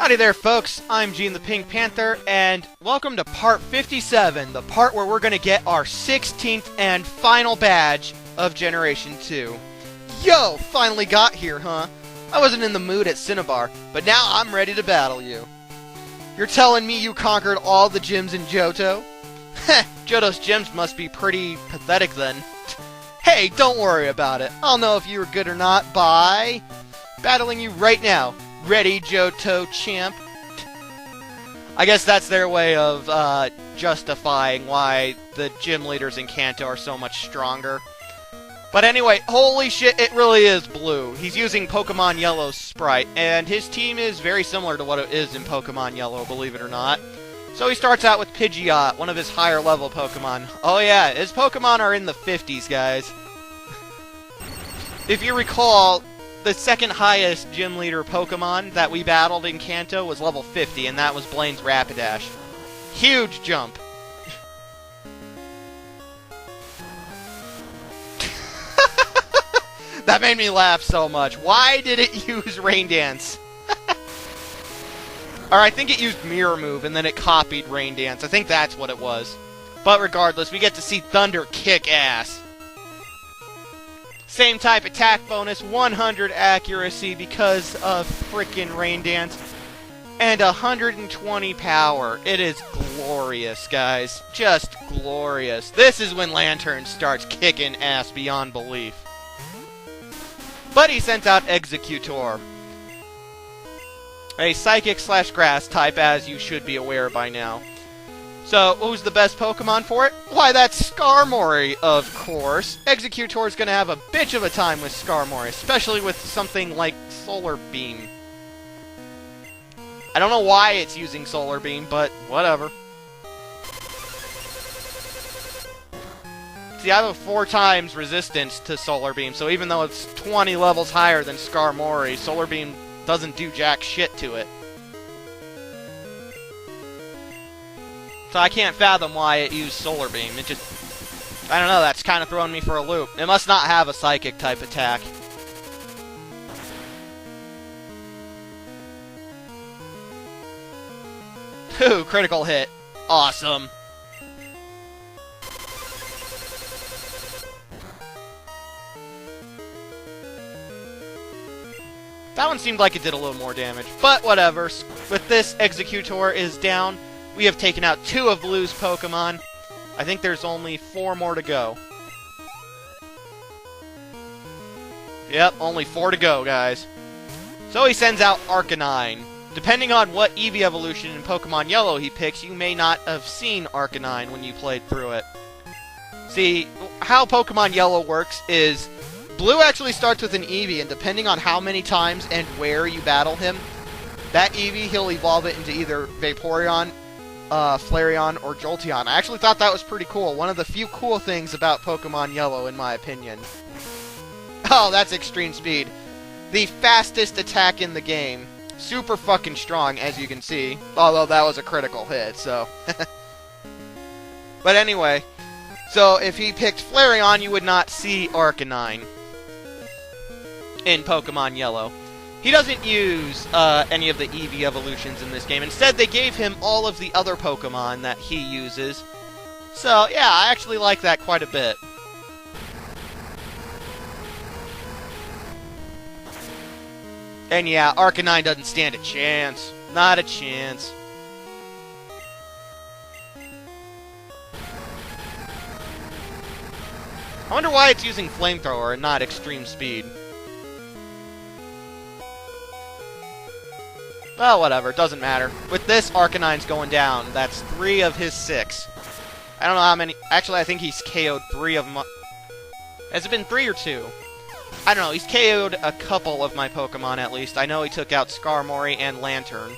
Howdy there, folks. I'm Gene the Pink Panther, and welcome to part 57, the part where we're going to get our 16th and final badge of Generation 2. Yo, finally got here, huh? I wasn't in the mood at Cinnabar, but now I'm ready to battle you. You're telling me you conquered all the gyms in Johto? Heh, Johto's gyms must be pretty pathetic then. Hey, don't worry about it. I'll know if you were good or not by battling you right now. Ready, Johto champ? I guess that's their way of justifying why the gym leaders in Kanto are so much stronger. But anyway, holy shit, it really is Blue. He's using Pokemon Yellow's sprite, and his team is very similar to what it is in Pokemon Yellow, believe it or not. So he starts out with Pidgeot, one of his higher level Pokemon. Oh yeah, his Pokemon are in the 50s, guys. If you recall, the second highest gym leader Pokemon that we battled in Kanto was level 50, and that was Blaine's Rapidash. Huge jump. That made me laugh so much. Why did it use Rain Dance? Or I think it used Mirror Move, and then it copied Rain Dance. I think that's what it was. But regardless, we get to see Thunder kick ass. Same type attack bonus, 100 accuracy because of frickin' Rain Dance, and 120 power. It is glorious, guys. Just glorious. This is when Lanturn starts kicking ass beyond belief. But he sent out Exeggutor, a Psychic/Grass type, as you should be aware by now. So, who's the best Pokemon for it? Why, that's Skarmory, of course. Exeggutor's gonna have a bitch of a time with Skarmory, especially with something like Solar Beam. I don't know why it's using Solar Beam, but whatever. See, I have a 4 times resistance to Solar Beam, so even though it's 20 levels higher than Skarmory, Solar Beam doesn't do jack shit to it. So I can't fathom why it used Solar Beam. It just, I don't know, that's kind of throwing me for a loop. It must not have a Psychic type attack. Ooh, critical hit. Awesome. That one seemed like it did a little more damage, but whatever. With this, Exeggutor is down. We have taken out 2 of Blue's Pokemon. I think there's only 4 more to go. Yep, only 4 to go, guys. So he sends out Arcanine. Depending on what Eevee evolution in Pokemon Yellow he picks, you may not have seen Arcanine when you played through it. See, how Pokemon Yellow works is Blue actually starts with an Eevee, and depending on how many times and where you battle him, that Eevee, he'll evolve it into either Vaporeon, Flareon, or Jolteon. I actually thought that was pretty cool. One of the few cool things about Pokemon Yellow, in my opinion. Oh, that's Extreme Speed. The fastest attack in the game. Super fucking strong, as you can see. Although that was a critical hit, so. But anyway, so if he picked Flareon, you would not see Arcanine in Pokemon Yellow. He doesn't use any of the Eevee evolutions in this game. Instead, they gave him all of the other Pokemon that he uses. So, yeah, I actually like that quite a bit. And yeah, Arcanine doesn't stand a chance. Not a chance. I wonder why it's using Flamethrower and not Extreme Speed. Well, whatever, it doesn't matter. With this, Arcanine's going down. That's 3 of his 6. I don't know how many. Actually, I think he's KO'd 3 of them. Has it been 3 or 2? I don't know, he's KO'd a couple of my Pokemon at least. I know he took out Skarmory and Lanturn.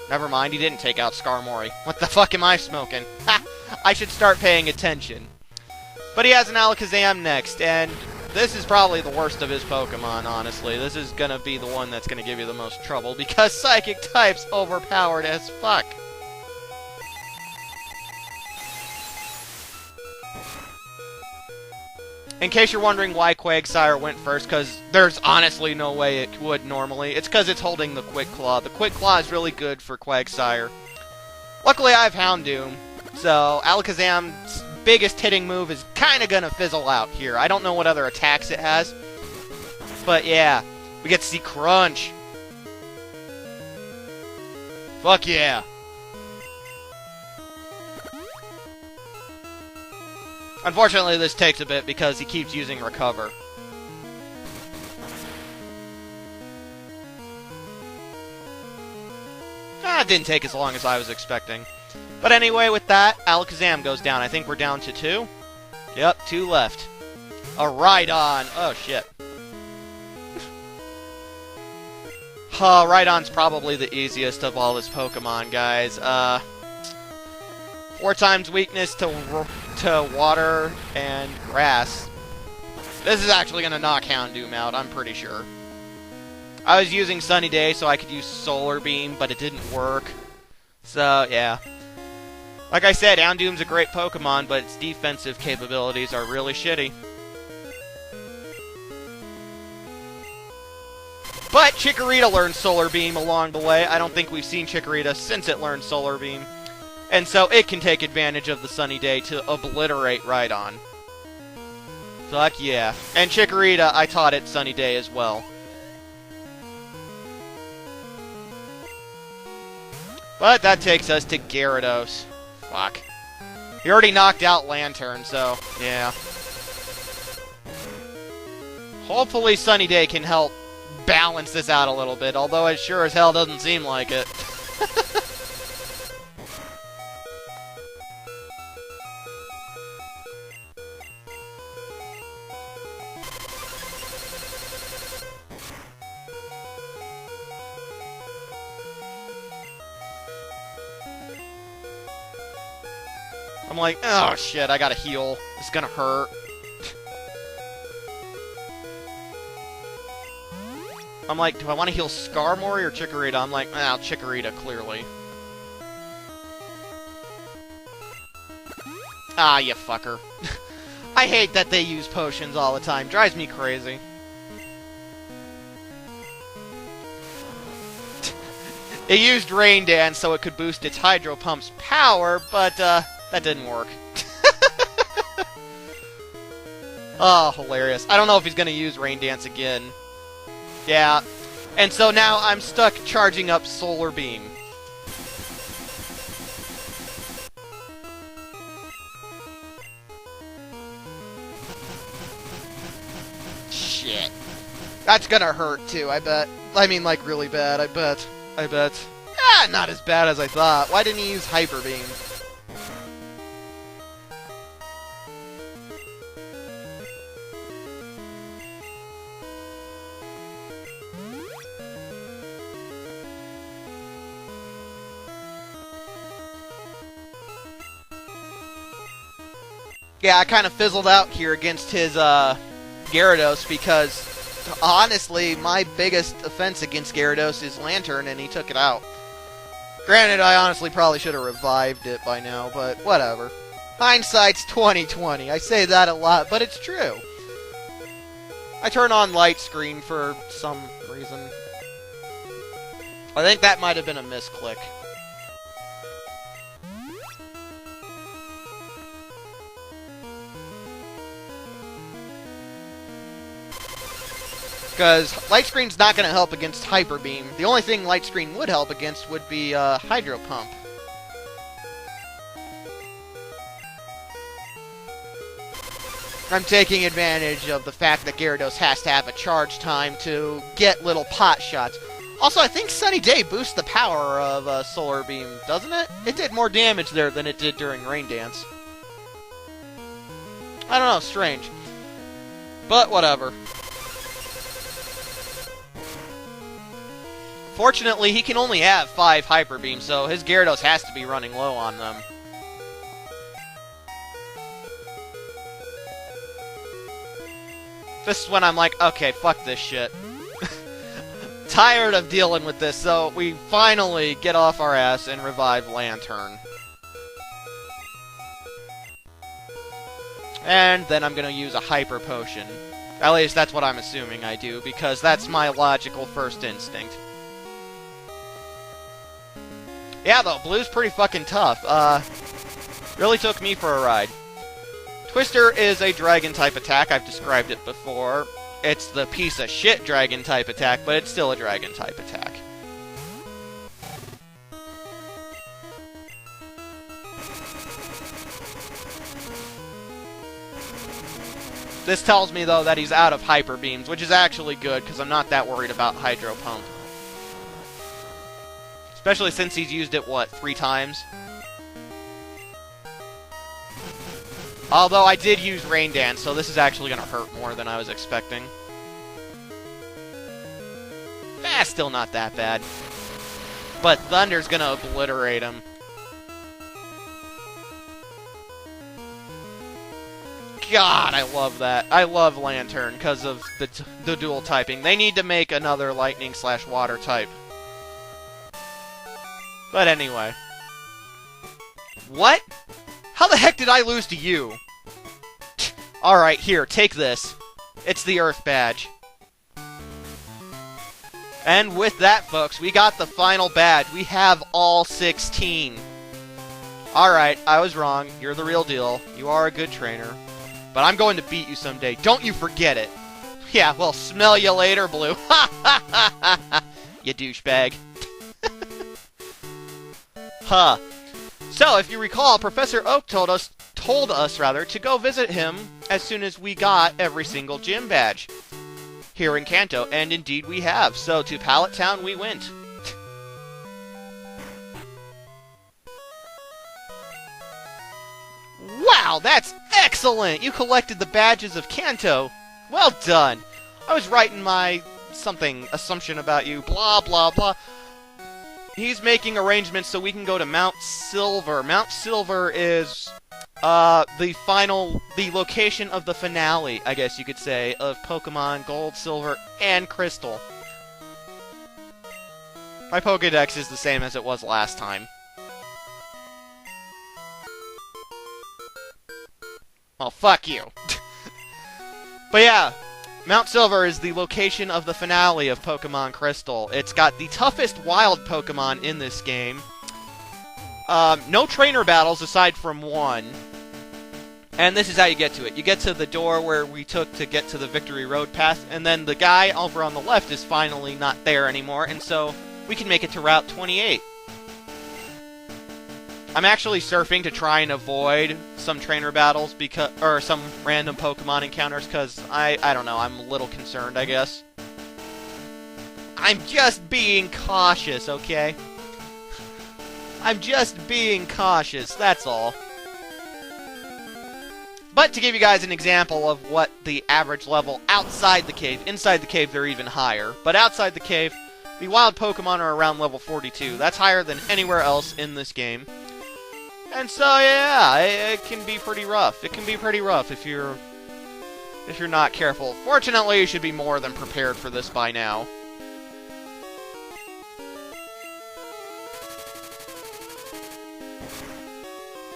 Never mind, he didn't take out Skarmory. What the fuck am I smoking? Ha! I should start paying attention. But he has an Alakazam next, and this is probably the worst of his Pokemon, honestly. This is gonna be the one that's gonna give you the most trouble, because Psychic type's overpowered as fuck. In case you're wondering why Quagsire went first, because there's honestly no way it would normally. It's because it's holding the Quick Claw. The Quick Claw is really good for Quagsire. Luckily, I have Houndoom, so Alakazam's biggest hitting move is kind of going to fizzle out here. I don't know what other attacks it has, but yeah, we get to see Crunch. Fuck yeah. Unfortunately, this takes a bit because he keeps using Recover. It didn't take as long as I was expecting. But anyway, with that, Alakazam goes down. I think we're down to 2. Yep, 2 left. A Rhydon. Oh, shit. Rhydon's probably the easiest of all his Pokemon, guys. 4 times weakness to water and grass. This is actually going to knock Houndoom out, I'm pretty sure. I was using Sunny Day so I could use Solar Beam, but it didn't work. So, yeah. Like I said, Houndoom's a great Pokemon, but its defensive capabilities are really shitty. But Chikorita learned Solar Beam along the way. I don't think we've seen Chikorita since it learned Solar Beam. And so it can take advantage of the Sunny Day to obliterate Rhydon. Fuck yeah. And Chikorita, I taught it Sunny Day as well. But that takes us to Gyarados. Fuck. He already knocked out Lantern, so yeah. Hopefully Sunny Day can help balance this out a little bit, although it sure as hell doesn't seem like it. I'm like, oh shit, I gotta heal. It's gonna hurt. I'm like, do I want to heal Skarmory or Chikorita? I'm like, Chikorita, clearly. Ah, you fucker. I hate that they use potions all the time. Drives me crazy. It used Rain Dance so it could boost its Hydro Pump's power, but, that didn't work. Oh, hilarious. I don't know if he's gonna use Rain Dance again. Yeah. And so now I'm stuck charging up Solar Beam. Shit. That's gonna hurt too, I bet. I mean, like, really bad, I bet. Ah, not as bad as I thought. Why didn't he use Hyper Beam? Yeah, I kind of fizzled out here against his Gyarados because, honestly, my biggest offense against Gyarados is Lantern, and he took it out. Granted, I honestly probably should have revived it by now, but whatever. Hindsight's 20/20. I say that a lot, but it's true. I turn on light screen for some reason. I think that might have been a misclick. Because Light Screen's not going to help against Hyper Beam. The only thing Light Screen would help against would be Hydro Pump. I'm taking advantage of the fact that Gyarados has to have a charge time to get little pot shots. Also, I think Sunny Day boosts the power of Solar Beam, doesn't it? It did more damage there than it did during Rain Dance. I don't know, strange. But whatever. Fortunately, he can only have 5 Hyper Beams, so his Gyarados has to be running low on them. This is when I'm like, okay, fuck this shit. Tired of dealing with this, so we finally get off our ass and revive Lantern. And then I'm gonna use a Hyper Potion. At least that's what I'm assuming I do, because that's my logical first instinct. Yeah, though, Blue's pretty fucking tough. Really took me for a ride. Twister is a Dragon-type attack. I've described it before. It's the piece of shit Dragon-type attack, but it's still a Dragon-type attack. This tells me, though, that he's out of Hyper Beams, which is actually good, because I'm not that worried about Hydro Pump. Especially since he's used it, what, 3 times? Although I did use Rain Dance, so this is actually going to hurt more than I was expecting. Still not that bad. But Thunder's going to obliterate him. God, I love that. I love Lantern because of the dual typing. They need to make another Lightning/Water type. But anyway. What? How the heck did I lose to you? Alright, here, take this. It's the Earth Badge. And with that, folks, we got the final badge. We have all 16. Alright, I was wrong. You're the real deal. You are a good trainer. But I'm going to beat you someday. Don't you forget it. Yeah, well, smell you later, Blue. Ha ha ha ha ha. You douchebag. Huh. So, if you recall, Professor Oak told us to go visit him as soon as we got every single gym badge here in Kanto, and indeed we have. So, to Pallet Town we went. Wow, that's excellent! You collected the badges of Kanto. Well done. I was writing my assumption about you, blah, blah, blah. He's making arrangements so we can go to Mount Silver. Mount Silver is the location of the finale, I guess you could say, of Pokemon Gold, Silver, and Crystal. My Pokédex is the same as it was last time. Well, fuck you. But yeah, Mount Silver is the location of the finale of Pokemon Crystal. It's got the toughest wild Pokemon in this game. No trainer battles aside from one. And this is how you get to it. You get to the door where we took to get to the Victory Road path, and then the guy over on the left is finally not there anymore, and so we can make it to Route 28. I'm actually surfing to try and avoid some trainer battles or some random Pokemon encounters because I don't know, I'm a little concerned, I guess. I'm just being cautious, okay? I'm just being cautious, that's all. But to give you guys an example of what the average level outside the cave, inside the cave they're even higher, but outside the cave, the wild Pokemon are around level 42. That's higher than anywhere else in this game. And so, yeah, it can be pretty rough. It can be pretty rough if you're not careful. Fortunately, you should be more than prepared for this by now.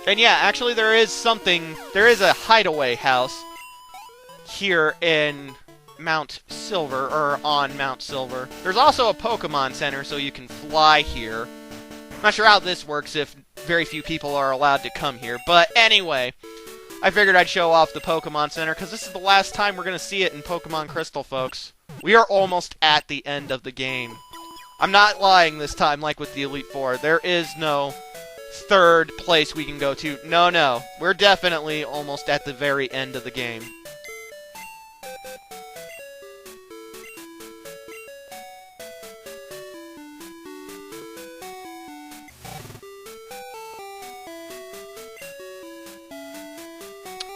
And yeah, actually there is a hideaway house here in Mount Silver, or on Mount Silver. There's also a Pokemon Center, so you can fly here. I'm not sure how this works if very few people are allowed to come here, but anyway, I figured I'd show off the Pokemon Center, because this is the last time we're going to see it in Pokemon Crystal, folks. We are almost at the end of the game. I'm not lying this time like with the Elite Four. There is no third place we can go to. No. We're definitely almost at the very end of the game.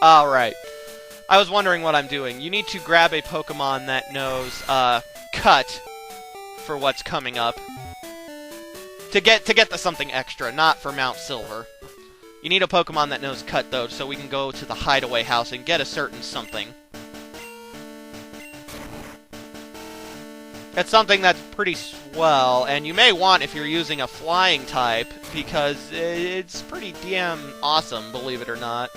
Alright. I was wondering what I'm doing. You need to grab a Pokemon that knows, Cut for what's coming up. To get the something extra, not for Mount Silver. You need a Pokemon that knows Cut, though, so we can go to the hideaway house and get a certain something. It's something that's pretty swell, and you may want if you're using a flying type, because it's pretty damn awesome, believe it or not.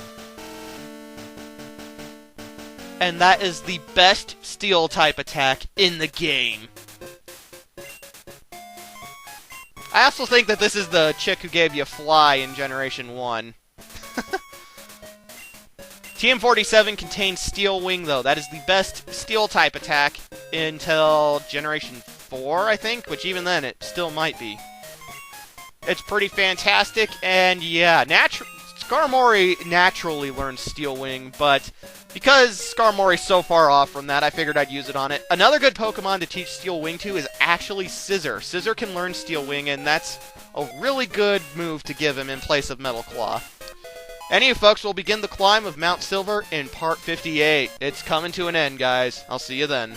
and that is the best Steel-type attack in the game. I also think that this is the chick who gave you Fly in Generation 1. TM47 contains Steel Wing, though. That is the best Steel-type attack until Generation 4, I think, which even then, it still might be. It's pretty fantastic, and yeah, Skarmory naturally learns Steel Wing, but because Skarmory's so far off from that, I figured I'd use it on it. Another good Pokemon to teach Steel Wing to is actually Scizor. Scizor can learn Steel Wing, and that's a really good move to give him in place of Metal Claw. Anyway, folks, we'll begin the climb of Mount Silver in Part 58. It's coming to an end, guys. I'll see you then.